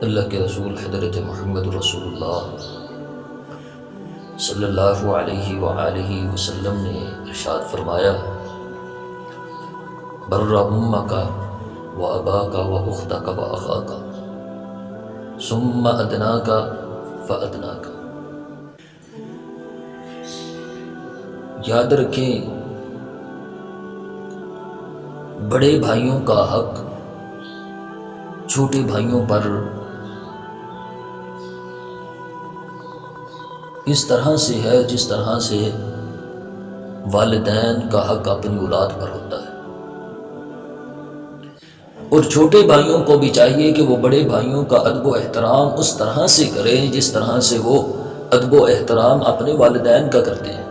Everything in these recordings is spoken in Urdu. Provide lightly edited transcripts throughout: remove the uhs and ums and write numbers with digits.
اللہ کے رسول حضرت محمد رسول اللہ صلی اللہ علیہ وآلہ وسلم نے ارشاد فرمایا، بر امک و اباک و اختک و اخاک ثم ادناک فادناک۔ یاد رکھیں، بڑے بھائیوں کا حق چھوٹے بھائیوں پر اس طرح سے ہے جس طرح سے والدین کا حق اپنی اولاد پر ہوتا ہے، اور چھوٹے بھائیوں کو بھی چاہیے کہ وہ بڑے بھائیوں کا ادب و احترام اس طرح سے کریں جس طرح سے وہ ادب و احترام اپنے والدین کا کرتے ہیں۔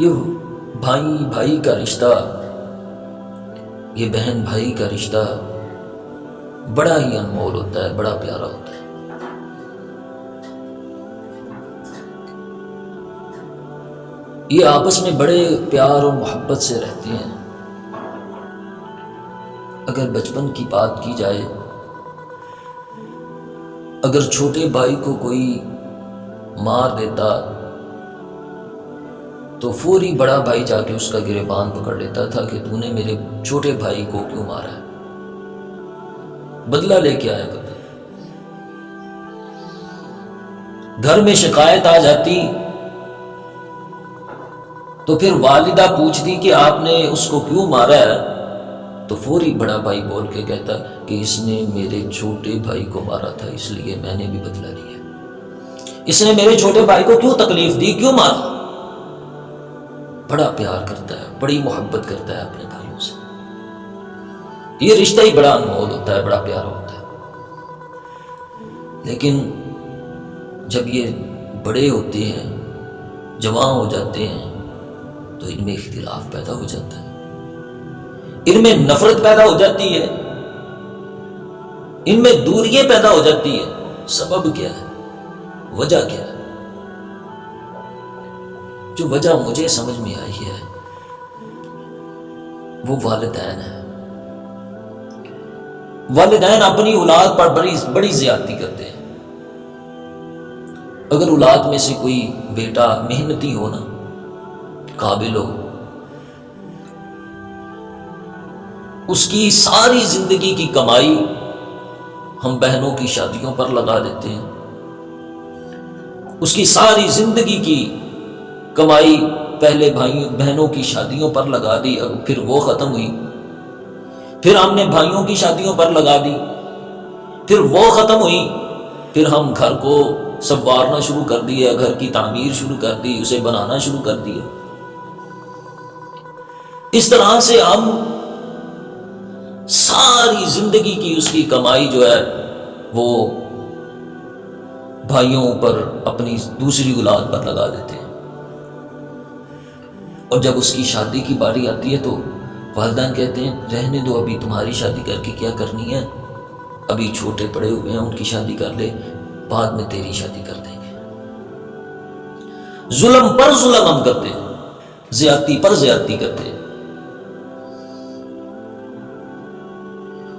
یہ بھائی بھائی کا رشتہ، یہ بہن بھائی کا رشتہ بڑا ہی انمول ہوتا ہے، بڑا پیارا ہوتا ہے۔ یہ آپس میں بڑے پیار اور محبت سے رہتے ہیں۔ اگر بچپن کی بات کی جائے، اگر چھوٹے بھائی کو کوئی مار دیتا تو فوری بڑا بھائی جا کے اس کا گریبان پکڑ لیتا تھا کہ تو نے میرے چھوٹے بھائی کو کیوں مارا ہے، بدلہ لے کے آیا کرتا۔ گھر میں شکایت آ جاتی تو پھر والدہ پوچھتی کہ آپ نے اس کو کیوں مارا ہے، تو فوری بڑا بھائی بول کے کہتا کہ اس نے میرے چھوٹے بھائی کو مارا تھا، اس لیے میں نے بھی بدلہ لیا۔ اس نے میرے چھوٹے بھائی کو کیوں تکلیف دی، کیوں مارا؟ بڑا پیار کرتا ہے، بڑی محبت کرتا ہے اپنے بھائیوں سے۔ یہ رشتہ ہی بڑا انمول ہوتا ہے، بڑا پیارا ہوتا ہے۔ لیکن جب یہ بڑے ہوتے ہیں، جوان ہو جاتے ہیں، تو ان میں اختلاف پیدا ہو جاتا ہے، ان میں نفرت پیدا ہو جاتی ہے، ان میں دوریاں پیدا ہو جاتی ہے۔ سبب کیا ہے؟ وجہ کیا ہے؟ جو وجہ مجھے سمجھ میں آئی ہے وہ والدین ہے۔ والدین اپنی اولاد پر بڑی زیادتی کرتے ہیں۔ اگر اولاد میں سے کوئی بیٹا محنتی ہو نا، قابل ہو، اس کی ساری زندگی کی کمائی ہم بہنوں کی شادیوں پر لگا دیتے ہیں، اس کی ساری زندگی کی کمائی پہلے بہنوں کی شادیوں پر لگا دی، پھر وہ ختم ہوئی، پھر ہم نے بھائیوں کی شادیوں پر لگا دی، پھر وہ ختم ہوئی، پھر ہم گھر کو سنوارنا شروع کر دیا، گھر کی تعمیر شروع کر دی، اسے بنانا شروع کر دیا۔ اس طرح سے ہم ساری زندگی کی اس کی کمائی جو ہے وہ بھائیوں پر، اپنی دوسری اولاد پر لگا دیتے ہیں، اور جب اس کی شادی کی باری آتی ہے تو والدین کہتے ہیں رہنے دو، ابھی تمہاری شادی کر کے کیا کرنی ہے، ابھی چھوٹے پڑے ہوئے ہیں، ان کی شادی کر لے، بعد میں تیری شادی کر دیں گے۔ ظلم پر ظلم ہم کرتے ہیں، زیادتی پر زیادتی کرتے ہیں،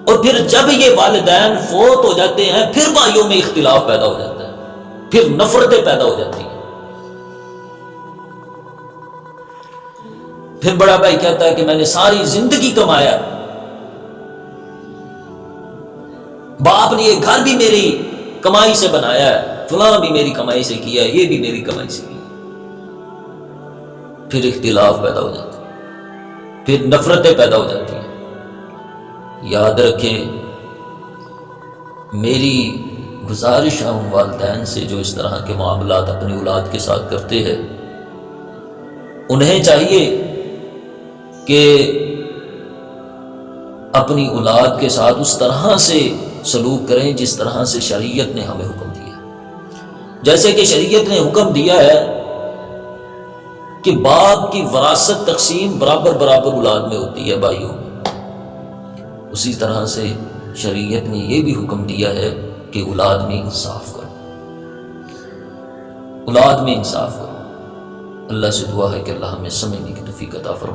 اور پھر جب یہ والدین فوت ہو جاتے ہیں پھر بھائیوں میں اختلاف پیدا ہو جاتا ہے، پھر نفرتیں پیدا ہو جاتی ہیں۔ پھر بڑا بھائی کہتا ہے کہ میں نے ساری زندگی کمایا، باپ نے یہ گھر بھی میری کمائی سے بنایا ہے، فلاں بھی میری کمائی سے کیا ہے، یہ بھی میری کمائی سے کیا ہے۔ پھر اختلاف پیدا ہو جاتا ہے، پھر نفرتیں پیدا ہو جاتی ہیں۔ یاد رکھیں، میری گزارش ہے ان والدین سے جو اس طرح کے معاملات اپنی اولاد کے ساتھ کرتے ہیں، انہیں چاہیے کہ اپنی اولاد کے ساتھ اس طرح سے سلوک کریں جس طرح سے شریعت نے ہمیں حکم دیا۔ جیسے کہ شریعت نے حکم دیا ہے کہ باپ کی وراثت تقسیم برابر برابر اولاد میں ہوتی ہے، بھائیوں میں، اسی طرح سے شریعت نے یہ بھی حکم دیا ہے کہ اولاد میں انصاف کرو، اولاد میں انصاف کرو۔ اللہ سے دعا ہے کہ اللہ ہمیں سمجھنے کی توفیق عطا فرمائے۔